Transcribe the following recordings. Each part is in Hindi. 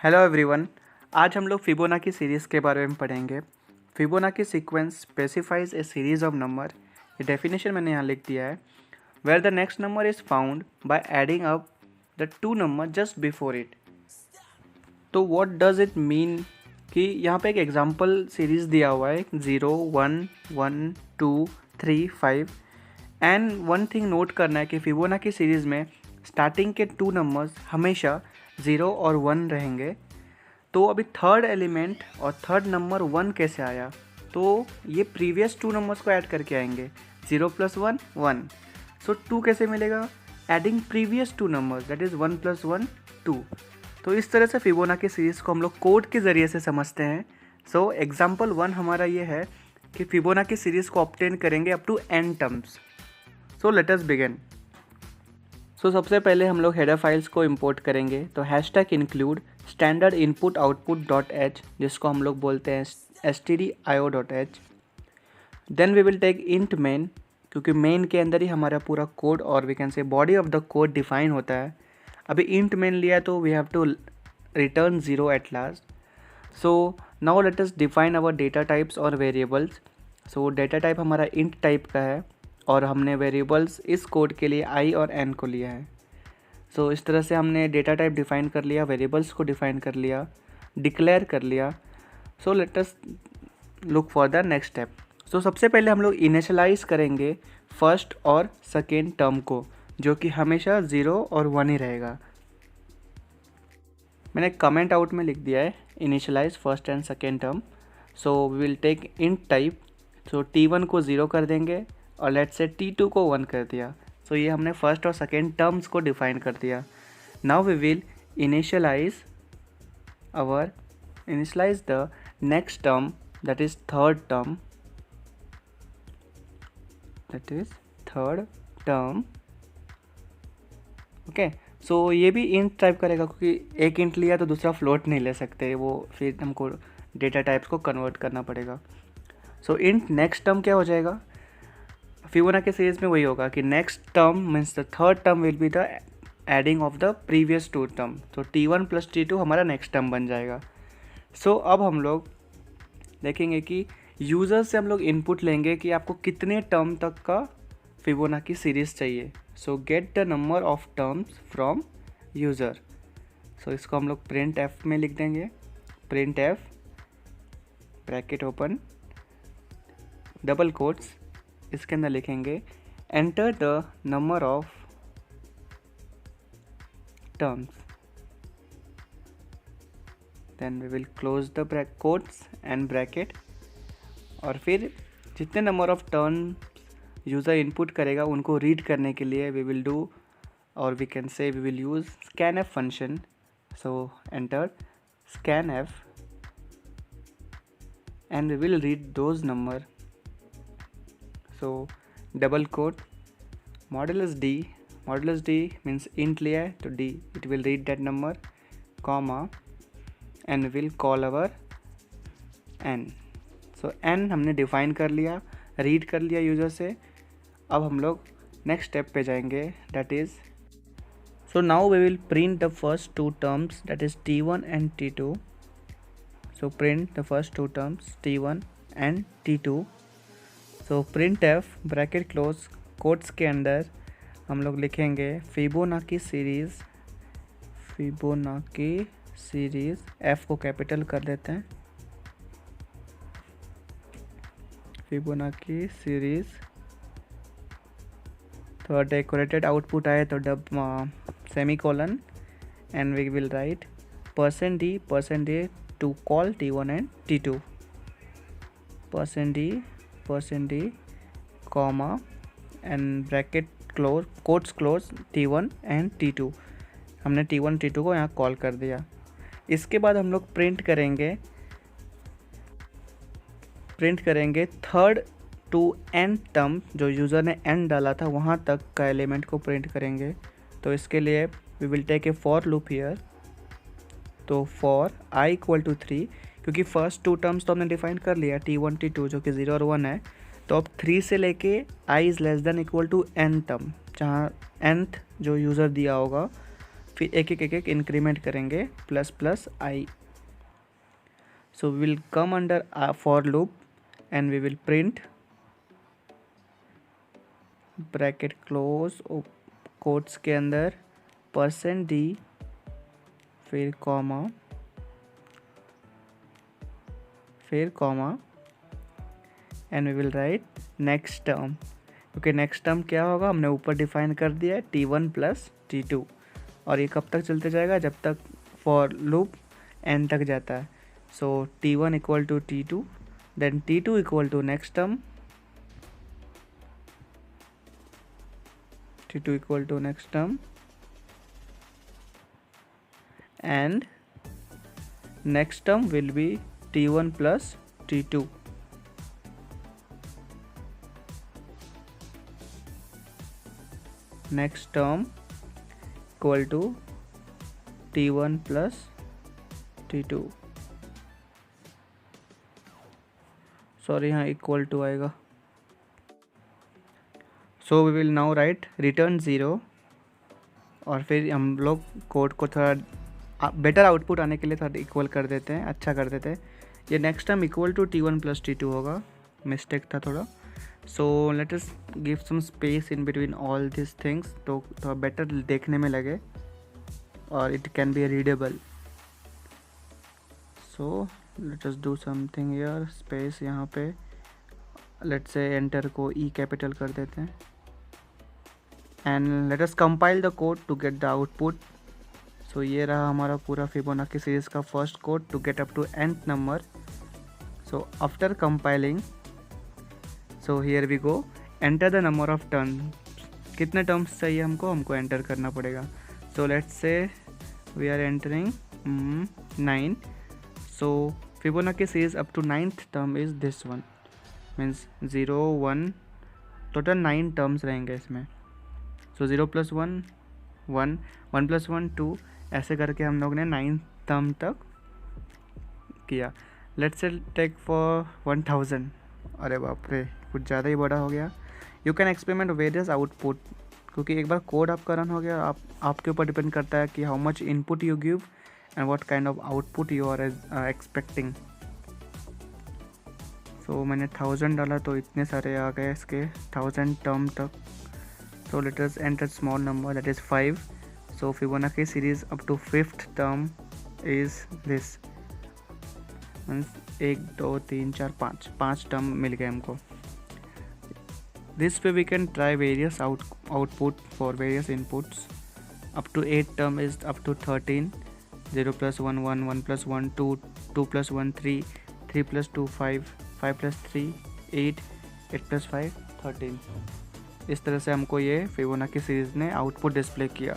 Hello everyone. आज हम लोग फिबोनाची सीरीज़ के बारे में पढ़ेंगे। Fibonacci sequence specifies a series of number. ये डेफिनेशन मैंने यहाँ लिख दिया है। Where the next number is found by adding up the two number just before it. तो व्हाट डज इट मीन कि यहाँ पे एक एग्जांपल सीरीज़ दिया हुआ है 0 1 1 2 3 5 एंड वन थिंग नोट करना है कि फिबोनाची सीरीज़ में स्टार्टिंग के टू नंबर्स हमेशा 0 और 1 रहेंगे। तो अभी थर्ड एलिमेंट और थर्ड नंबर 1 कैसे आया, तो ये प्रीवियस टू नंबर्स को ऐड करके आएंगे। 0 + 1 1, सो 2 कैसे मिलेगा? Adding previous two numbers, that is 1 + 1 2। तो इस तरह से फिबोनाची सीरीज़ को हम लोग कोड के ज़रिए से समझते हैं। सो एग्जाम्पल 1 हमारा ये है कि फिबोनाची सीरीज़ को ऑब्टेन करेंगे up to n terms. So let us begin. So सबसे पहले हम लोग हेडर फाइल्स को इंपोर्ट करेंगे। तो hashtag include standard input output dot H, जिसको हम लोग बोलते हैं stdio.h। Then we will take int main, क्योंकि मेन के अंदर ही हमारा पूरा कोड और we can say body of the code define होता है। अभी इंट मेन लिया है तो we have to return 0 at last. So now let us define our data types और वेरिएबल्स। सो डेटा टाइप हमारा इंट टाइप का है और हमने वेरिएबल्स इस कोड के लिए i और n को लिया है। सो इस तरह से हमने डेटा टाइप डिफ़ाइन कर लिया, वेरिएबल्स को डिफ़ाइन कर लिया, डिक्लेयर कर लिया। So let us look for the next step. So सबसे पहले हम लोग इनिशियलाइज करेंगे फर्स्ट और सेकेंड टर्म को, जो कि हमेशा 0 और 1 ही रहेगा। मैंने कमेंट आउट में लिख दिया है initialize first and second term. So we will take int type. So t1 को 0 कर देंगे और लेट्स से t2 को 1 कर दिया। सो ये हमने फर्स्ट और सेकेंड टर्म्स को डिफाइन कर दिया। Now we will initialize the next term, that is third term, okay. So ये भी इंट टाइप करेगा, क्योंकि एक इंट लिया तो दूसरा फ्लोट नहीं ले सकते, वो फिर हमको डेटा टाइप्स को कन्वर्ट करना पड़ेगा। सो इंट नेक्स्ट टर्म क्या हो जाएगा? फिबोनाची सीरीज में वही होगा कि next term means the third term will be the adding of the previous two term. तो t1 + t2 हमारा नेक्स्ट टर्म बन जाएगा। सो अब हम लोग देखेंगे कि यूज़र से हम लोग इनपुट लेंगे कि आपको कितने टर्म तक का फिबोनाची सीरीज चाहिए। So get the number of terms from user. So इसको हम लोग प्रिंट एफ में लिख देंगे। Print F bracket open double quotes, इसके अंदर लिखेंगे enter the number of terms, then we will close the quotes and bracket. और फिर जितने number of term user input करेगा उनको रीड करने के लिए वी विल डू, और we can say we will use scanf function. So enter scanf and we will read those number. So double quote modulus d means int लिया है तो d, it will read that number, comma, and will call our n। so n हमने define कर लिया, read कर लिया यूज़र से। अब हम लोग नेक्स्ट स्टेप पे जाएंगे, that is so now we will print the first two terms, that is t1 and t2। so print the first two terms t1 and t2। So print F bracket close quotes के अंदर हम लोग लिखेंगे फिबोनाची सीरीज़ एफ को कैपिटल कर देते हैं। फिबोनाची सीरीज़, थोड़ा डेकोरेटेड आउटपुट आए तो semicolon and we will write %d to call t1 and t2, %d, comma and bracket close quotes close t1 and t2। हमने t1 t2 को यहाँ कॉल कर दिया। इसके बाद हम लोग प्रिंट करेंगे थर्ड टू n टर्म, जो यूज़र ने n डाला था वहाँ तक का एलिमेंट को प्रिंट करेंगे। तो इसके लिए we will take a for loop here. तो फॉर i = 3, क्योंकि फर्स्ट टू टर्म्स तो हमने डिफाइन कर लिया t1 t2 जो कि 0 और 1 है। तो अब 3 से लेके i ≤ n टर्म, जहाँ nth जो यूज़र दिया होगा फिर एक एक इंक्रीमेंट करेंगे plus plus I. So we will come under for loop and we will print bracket close quotes के अंदर %d फिर comma and we will write next term. क्योंकि नेक्स्ट टर्म क्या होगा हमने ऊपर डिफाइन कर दिया है T1 प्लस T2. और ये कब तक चलते जाएगा, जब तक फॉर लूप n तक जाता है. So T1 equal to T2, then T2 equal to next term, T2 equal to next term and next term will be T1 plus T2. Next term equal to T1 plus T2. Sorry यहाँ इक्वल टू आएगा. So we will now write return 0 और फिर हम लोग कोड को थोड़ा बेटर आउटपुट आने के लिए थोड़ा इक्वल कर देते हैं, अच्छा कर देते हैं. ये next time equal to T1 plus T2 होगा, मिस्टेक था थोड़ा. So let us give some space in between all this things तो थोड़ा बेटर देखने में लगे और it can be readable. So let us do something here, space यहाँ पे लेट्स से एंटर को ई कैपिटल कर देते हैं and let us compile the code to get the output. So ये रहा हमारा पूरा फिबोनाची सीरीज का first code to get up to nth number. So after compiling, so here we go, enter the number of turn. कितने टर्म्स चाहिए हमको एंटर करना पड़ेगा. So let's say we are entering 9. So Fibonacci series up to 9th term is this one, means 0 1, total 9 terms रहेंगे इसमें. सो 0 + 1 1, 1 + 1 2, ऐसे करके हम लोग ने 9th टर्म तक किया. Let's say take for 1000. अरे बाप रे, कुछ ज़्यादा ही बड़ा हो गया. You can experiment various output, क्योंकि एक बार कोड आपका रन हो गया, आपके ऊपर डिपेंड करता है कि how much input you give and what kind of output you are expecting. So मैंने 1000 डाला तो इतने सारे आ गए इसके 1000 टर्म तक. So let us enter small number, that is 5. So Fibonacci series up to 5th term is this, means 1 2 3 4 5 term मिल गए हमको. This way we can try various output for various inputs. Up to 8 term is up to 13. 0 + 1 1, 1 + 1 2, 2 + 1 3, 3 + 2 5, 5 + 3 8, 8 + 5 13. इस तरह से हमको ये फिबोनाची सीरीज ने आउटपुट डिस्प्ले किया.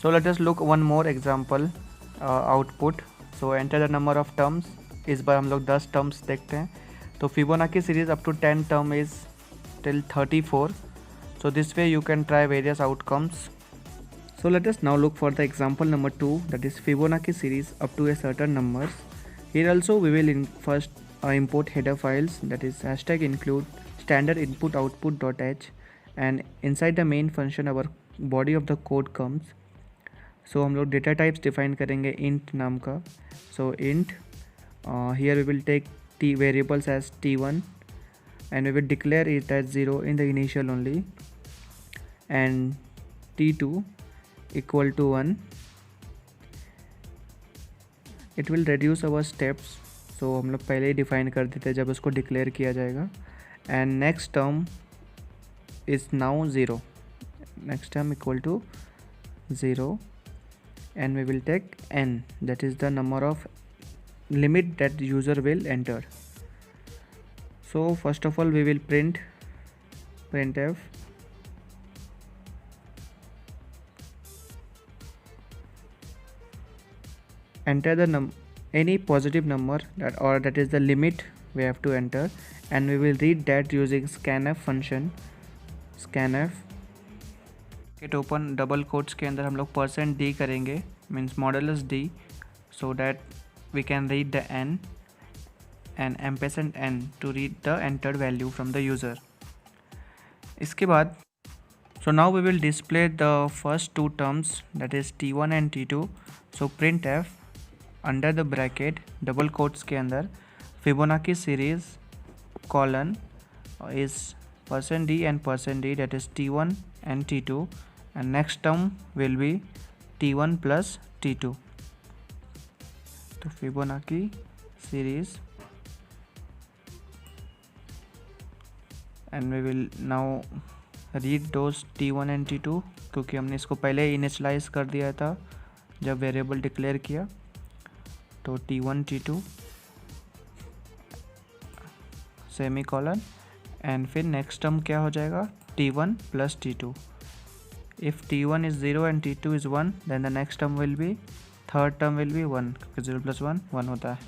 So let us look one more example output. So enter the number of terms. इस बार हम लोग 10 टर्म्स देखते हैं. तो Fibonacci series up to 10 term is till 34. So this way you can try various outcomes. So let us now look for the example number 2, that is Fibonacci series up to a certain numbers. Here also we will first import header files, that is #include standard input output.h, and inside the main function our body of the code comes. So हम लोग डेटा टाइप्स डिफाइन करेंगे int नाम का. So int, here we will take t variables as t1 and we will declare it as 0 in the initial only, and t2 equal to 1. It will reduce our steps. So हम लोग पहले ही डिफाइन कर देते हैं जब उसको डिक्लेयर किया जाएगा. And next term is now 0. Next term equal to 0, and we will take n, that is the number of limit that user will enter. So first of all we will printf enter the any positive number that is the limit we have to enter, and we will read that using scanf function. scanf it open double quotes के अंदर हम लोग %d करेंगे, means modulus d, so that we can read the n and ampersand n to read the entered value from the user. इसके बाद So now we will display the first two terms, that is t1 and t2. So printf under the bracket double quotes के अंदर Fibonacci series colon is %d and %d, that is t1 and t2, and next term will be t1 plus t2. तो Fibonacci series and we will now read those t1 and t2 क्योंकि हमने इसको पहले इनिशलाइज कर दिया था जब वेरिएबल डिक्लेयर किया. तो t1 t2 semicolon and फिर नेक्स्ट टर्म क्या हो जाएगा t1 plus t2. If t1 is 0 and t2 is 1 then the next term will be third term will be 1 क्योंकि 0 प्लस 1 1 होता है.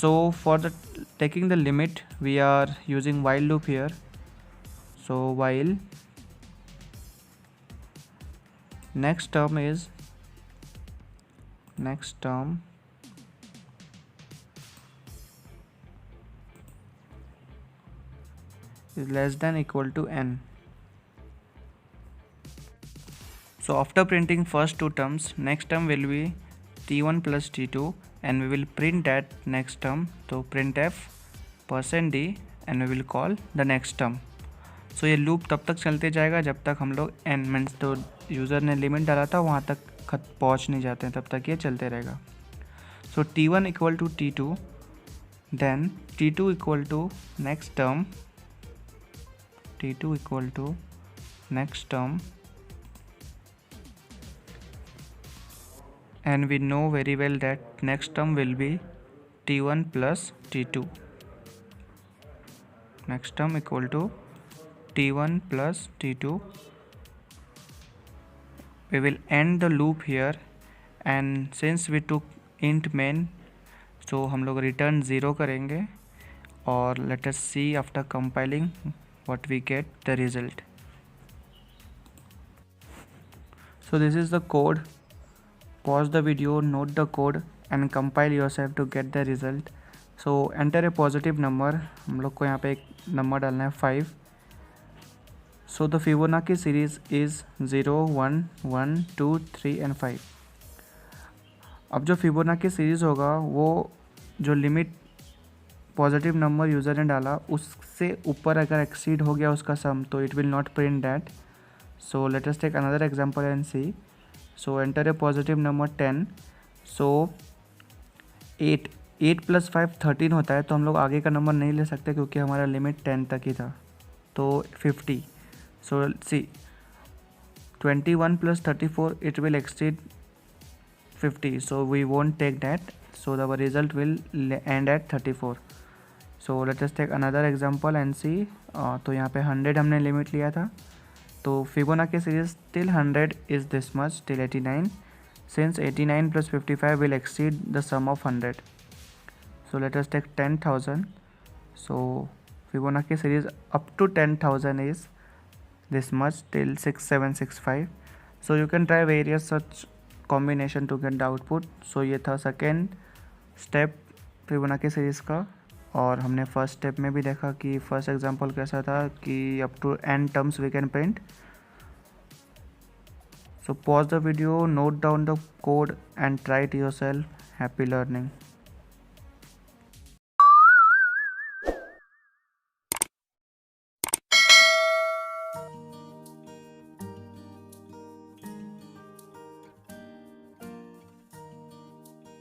So for the taking the limit we are using while loop here. So while next term is less than equal to n. So after printing first two terms, next term will be t1 plus t2 and we will print that next term. So printf %d and we will call the next term. So ये लूप तब तक चलते जाएगा जब तक हम लोग n मीन्स तो यूज़र ने लिमिट डाला था वहाँ तक पहुँच नहीं जाते हैं, तब तक ये चलते रहेगा. So t1 equal to t2, then t2 equal to next term, t2 equal to next term, and we know very well that next term will be t1 plus t2. Next term equal to t1 plus t2. We will end the loop here and since we took int main, so हम लोग return 0 करेंगे और let us see after compiling what we get the result. So this is the code. Pause the video, note the code and compile yourself to get the result. So enter a positive number. हम लोग को यहाँ पे एक नंबर डालना है 5. So the Fibonacci series is 0, 1, 1, 2, 3 and 5. अब जो Fibonacci सीरीज़ होगा वो जो लिमिट पॉजिटिव नंबर यूज़र ने डाला उससे ऊपर अगर एक्सीड हो गया उसका सम तो it will not print that. So let us take another example and see. So enter a positive number 10. So 8 plus 5 13 होता है तो हम लोग आगे का नंबर नहीं ले सकते क्योंकि हमारा लिमिट 10 तक ही था. तो 50. So see 21 plus 34 it will exceed 50, so we won't take that, so our result will end at 34. So let us take another example and see. तो यहाँ पे 100 हमने लिमिट लिया था तो Fibonacci series till 100 is this much till 89. Since 89 plus 55 will exceed the sum of 100, so let us take 10,000. So Fibonacci series up to 10,000 is this much till 6765. So you can try various such combination to get the output. So ये था सेकेंड स्टेप फिबोनाची सीरीज़ का और हमने फर्स्ट स्टेप में भी देखा कि फर्स्ट एग्जांपल कैसा था कि up to n terms we can print. So pause the video, note down the code and try it yourself. Happy learning.